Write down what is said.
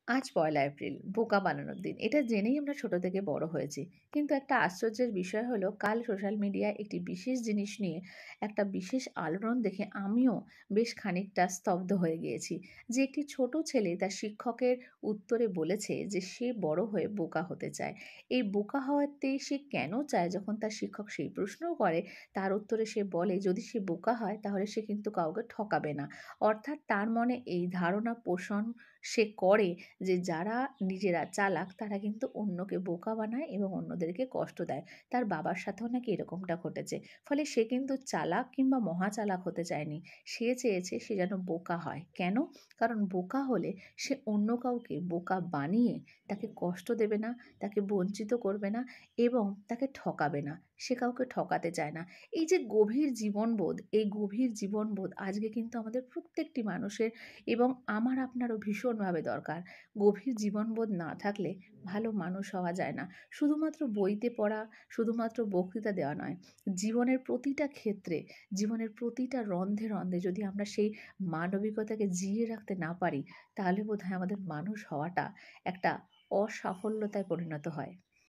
আজ ১লা এপ্রিল বোকা বানানোর দিন। এটা জেনেই আমরা ছোট থেকে বড় হয়েছি। কিন্তু একটা আশ্চর্যের বিষয় হলো কাল সোশ্যাল মিডিয়ায় একটি বিশেষ জিনিস নিয়ে একটা বিশেষ আলোড়ন দেখে আমিও বেশ খানিকটা স্তব্ধ হয়ে গিয়েছি। যে একটি ছোট ছেলে তার শিক্ষকের উত্তরে বলেছে যে সে বড় হয়ে বোকা হতে চায়। এই বোকা হওয়াতে সে কেন চায় যখন তার শিক্ষক সেই প্রশ্নও করে, তার উত্তরে সে বলে যদি সে বোকা হয় তাহলে সে কিন্তু কাউকে ঠকাবে না। অর্থাৎ তার মনে এই ধারণা পোষণ সে করে যে যারা নিজেরা চালাক তারা কিন্তু অন্যকে বোকা বানায় এবং অন্যদেরকে কষ্ট দেয়। তার বাবার সাথেও নাকি এরকমটা ঘটেছে। ফলে সে কিন্তু চালাক কিংবা মহাচালাক হতে চায়নি। সে চেয়েছে সে যেন বোকা হয়। কেন? কারণ বোকা হলে সে অন্য কাউকে বোকা বানিয়ে তাকে কষ্ট দেবে না, তাকে বঞ্চিত করবে না এবং তাকে ঠকাবে না। সে কাউকে ঠকাতে চায় না। এই যে গভীর জীবনবোধ, এই গভীর জীবনবোধ আজকে কিন্তু আমাদের প্রত্যেকটি মানুষের এবং আমার আপনারও ভীষণভাবে দরকার। গভীর জীবনবোধ না থাকলে ভালো মানুষ হওয়া যায় না। শুধুমাত্র বইতে পড়া, শুধুমাত্র বক্তৃতা দেওয়া নয়। জীবনের প্রতিটা ক্ষেত্রে, জীবনের প্রতিটা রন্ধে, রন্ধে যদি আমরা সেই মানবিকতাকে জিইয়ে রাখতে না পারি, তাহলে বোধহয় আমাদের মানুষ হওয়াটা একটা অসাফল্যতায় পরিণত হয়।